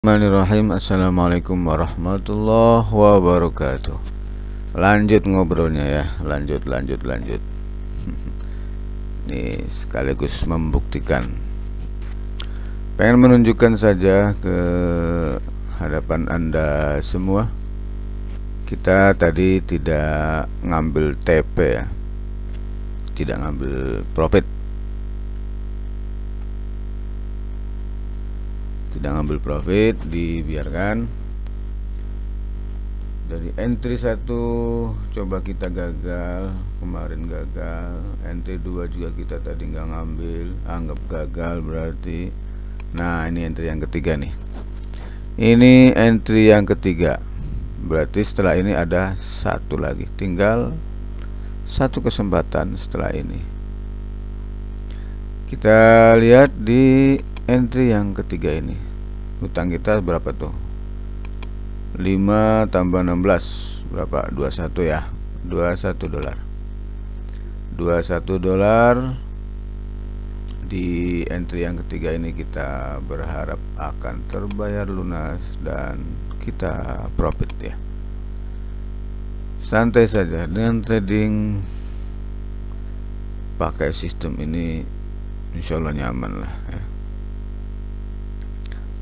Bismillahirrahmanirrahim. Assalamualaikum warahmatullahi wabarakatuh. Lanjut ngobrolnya ya. Lanjut. Ini sekaligus membuktikan. Pengen menunjukkan saja ke hadapan Anda semua. Kita tadi tidak ngambil TP ya. Tidak ngambil profit. Tidak ngambil profit, dibiarkan. Dari entry 1 coba kita gagal, kemarin gagal. Entry 2 juga kita tadi nggak ngambil, anggap gagal berarti. Nah, ini entry yang ketiga nih. Ini entry yang ketiga. Berarti setelah ini ada satu lagi. Tinggal satu kesempatan setelah ini. Kita lihat di entry yang ketiga ini, utang kita berapa tuh? 5 tambah 16 berapa? 21 ya. 21 dolar. 21 dolar di entry yang ketiga ini kita berharap akan terbayar lunas dan kita profit ya. Santai saja dengan trading pakai sistem ini, insya Allah nyaman lah ya.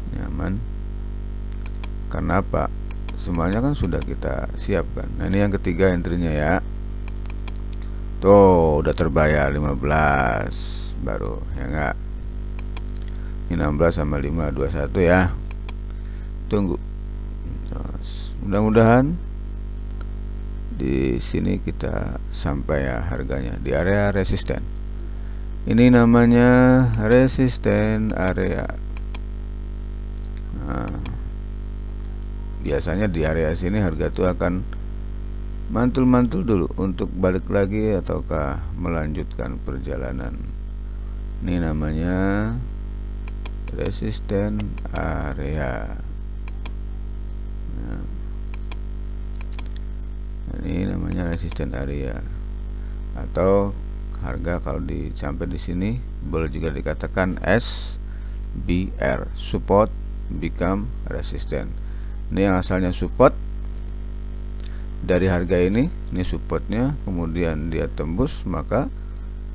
Nyaman karena apa? Semuanya kan sudah kita siapkan. Nah, ini yang ketiga entry-nya ya. Tuh udah terbayar 15 baru ya enggak. Ini 16 sama 5 21 ya. Tunggu. Mudah-mudahan di sini kita sampai ya harganya di area resisten. Ini namanya resisten area. Nah, biasanya di area sini harga itu akan mantul-mantul dulu untuk balik lagi ataukah melanjutkan perjalanan. Ini namanya resisten area. Nah, ini namanya resisten area, atau harga kalau sampai di sini boleh juga dikatakan SBR, support become resistant. Ini yang asalnya support dari harga ini supportnya, kemudian dia tembus, maka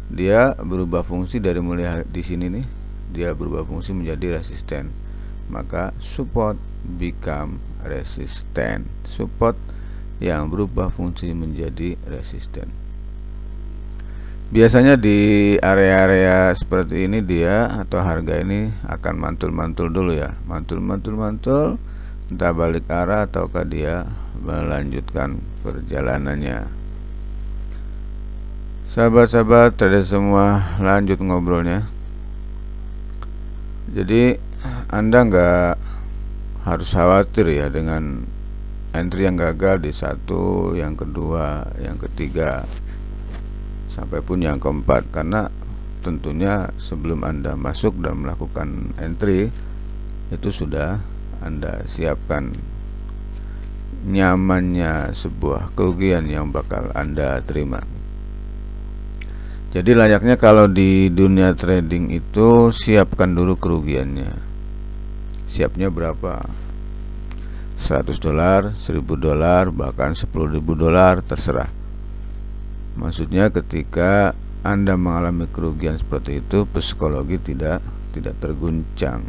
dia berubah fungsi dari mulai di sini nih, dia berubah fungsi menjadi resisten, maka support become resistant, support yang berubah fungsi menjadi resisten. Biasanya di area-area seperti ini dia atau harga ini akan mantul-mantul dulu ya, mantul, entah balik arah ataukah dia melanjutkan perjalanannya. Sahabat-sahabat trader semua, lanjut ngobrolnya. Jadi Anda nggak harus khawatir ya dengan entry yang gagal di satu, yang kedua, yang ketiga, sampai pun yang keempat, karena tentunya sebelum Anda masuk dan melakukan entry itu sudah Anda siapkan nyamannya sebuah kerugian yang bakal Anda terima. Jadi layaknya kalau di dunia trading itu siapkan dulu kerugiannya. Siapnya berapa? 100 dolar, 1000 dolar, bahkan 10.000 dolar, terserah. Maksudnya ketika Anda mengalami kerugian seperti itu, psikologi tidak terguncang,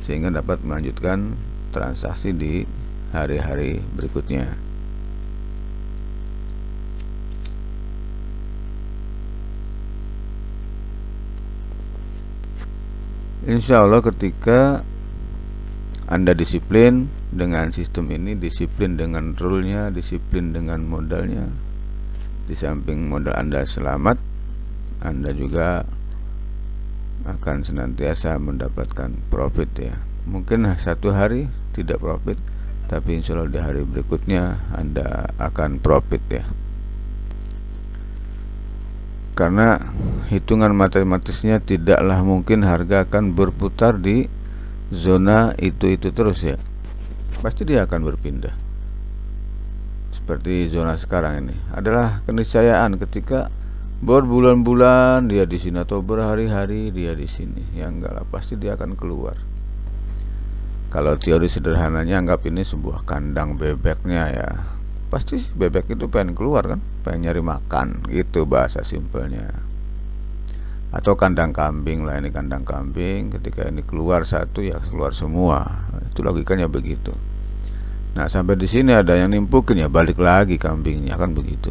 sehingga dapat melanjutkan transaksi di hari-hari berikutnya. Insya Allah ketika Anda disiplin dengan sistem ini, disiplin dengan rule-nya, disiplin dengan modalnya, di samping modal Anda selamat, Anda juga akan senantiasa mendapatkan profit ya. Mungkin satu hari tidak profit, tapi insya Allah di hari berikutnya Anda akan profit ya. Karena hitungan matematisnya tidaklah mungkin harga akan berputar di zona itu terus ya. Pasti dia akan berpindah. Seperti zona sekarang ini adalah keniscayaan ketika berbulan-bulan dia di sini atau berhari-hari dia di sini, ya enggak lah, pasti dia akan keluar. Kalau teori sederhananya, anggap ini sebuah kandang bebeknya ya. Pasti bebek itu pengen keluar kan, pengen nyari makan, gitu bahasa simpelnya. Atau kandang kambing lah, ini kandang kambing, ketika ini keluar satu ya keluar semua. Itu logikanya begitu. Nah, sampai di sini ada yang nimpukin ya balik lagi kambingnya, kan begitu.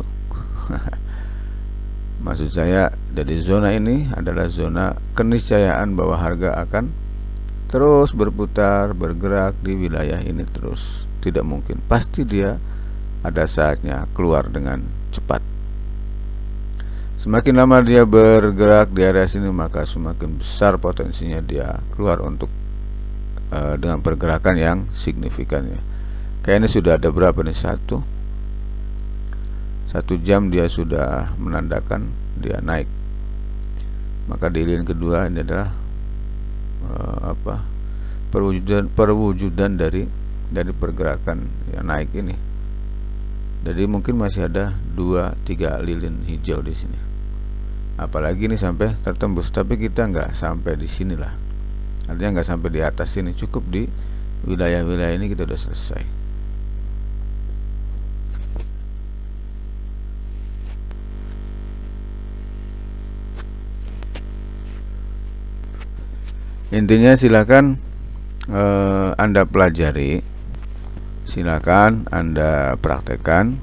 Maksud saya, jadi zona ini adalah zona keniscayaan bahwa harga akan terus berputar, bergerak di wilayah ini terus. Tidak mungkin, pasti dia ada saatnya keluar dengan cepat. Semakin lama dia bergerak di area sini, maka semakin besar potensinya dia keluar untuk dengan pergerakan yang signifikan ya. Kayak ini sudah ada berapa nih, satu jam dia sudah menandakan dia naik. Maka di lini kedua ini adalah perwujudan dari pergerakan yang naik ini. Jadi mungkin masih ada 2-3 lilin hijau di sini. Apalagi ini sampai tertembus, tapi kita nggak sampai di sinilah. Artinya nggak sampai di atas sini, cukup di wilayah-wilayah ini kita udah selesai. Intinya silakan Anda pelajari, silakan Anda praktekkan,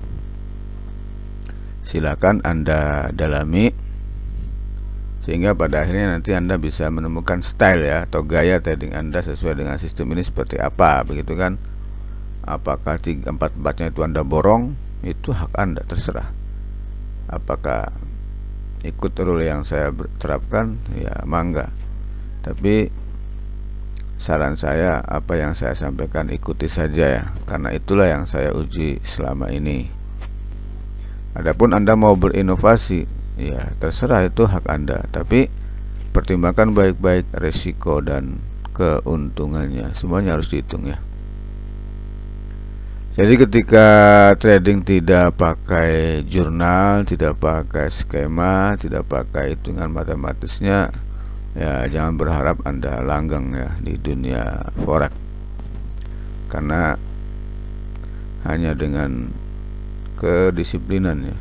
silakan Anda dalami, sehingga pada akhirnya nanti Anda bisa menemukan style ya, atau gaya trading Anda sesuai dengan sistem ini seperti apa, begitu kan. Apakah 4-4-nya itu Anda borong, itu hak Anda, terserah. Apakah ikut rule yang saya terapkan, ya mangga. Tapi saran saya, apa yang saya sampaikan ikuti saja ya, karena itulah yang saya uji selama ini. Adapun Anda mau berinovasi, ya terserah, itu hak Anda, tapi pertimbangkan baik-baik resiko dan keuntungannya, semuanya harus dihitung ya. Jadi ketika trading tidak pakai jurnal, tidak pakai skema, tidak pakai hitungan matematisnya, ya jangan berharap Anda langgeng ya di dunia forex, karena hanya dengan kedisiplinan ya,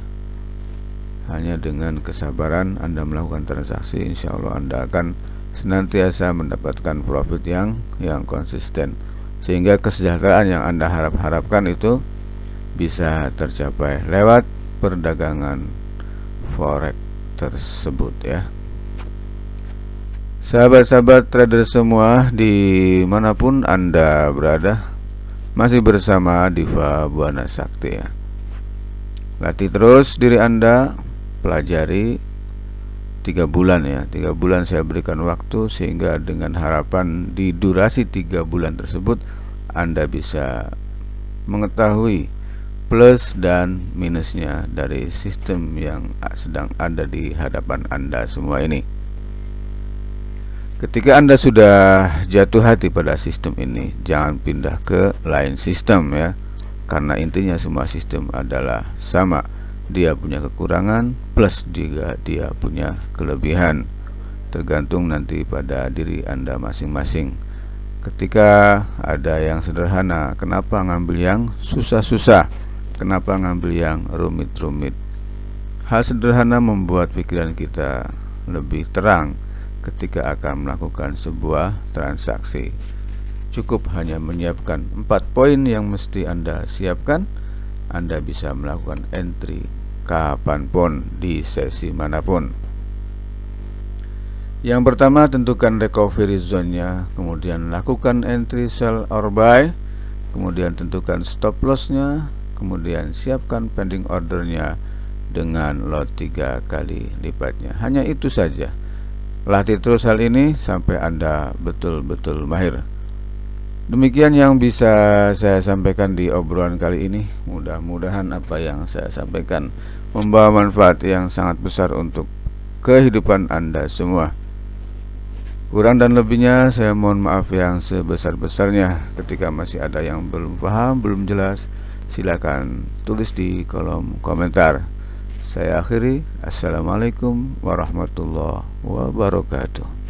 hanya dengan kesabaran Anda melakukan transaksi, insya Allah Anda akan senantiasa mendapatkan profit yang konsisten, sehingga kesejahteraan yang Anda harapkan itu bisa tercapai lewat perdagangan forex tersebut ya. Sahabat-sahabat trader semua dimanapun Anda berada, masih bersama Diva Buana Sakti ya. Latih terus diri Anda, pelajari 3 bulan ya. 3 bulan saya berikan waktu, sehingga dengan harapan di durasi 3 bulan tersebut Anda bisa mengetahui plus dan minusnya dari sistem yang sedang ada di hadapan Anda semua ini. Ketika Anda sudah jatuh hati pada sistem ini, jangan pindah ke lain sistem ya, karena intinya semua sistem adalah sama. Dia punya kekurangan plus juga dia punya kelebihan, tergantung nanti pada diri Anda masing-masing. Ketika ada yang sederhana, kenapa ngambil yang susah-susah? Kenapa ngambil yang rumit-rumit? Hal sederhana membuat pikiran kita lebih terang ketika akan melakukan sebuah transaksi. Cukup hanya menyiapkan 4 poin yang mesti Anda siapkan, Anda bisa melakukan entry kapanpun di sesi manapun. Yang pertama, tentukan recovery zone-nya, kemudian lakukan entry, sell or buy, kemudian tentukan stop loss-nya, kemudian siapkan pending order-nya dengan lot 3 kali lipatnya. Hanya itu saja. Latih terus hal ini sampai Anda betul-betul mahir. Demikian yang bisa saya sampaikan di obrolan kali ini. Mudah-mudahan apa yang saya sampaikan membawa manfaat yang sangat besar untuk kehidupan Anda semua. Kurang dan lebihnya saya mohon maaf yang sebesar-besarnya. Ketika masih ada yang belum paham, belum jelas, silakan tulis di kolom komentar. Saya akhiri. Assalamualaikum warahmatullahi wabarakatuh.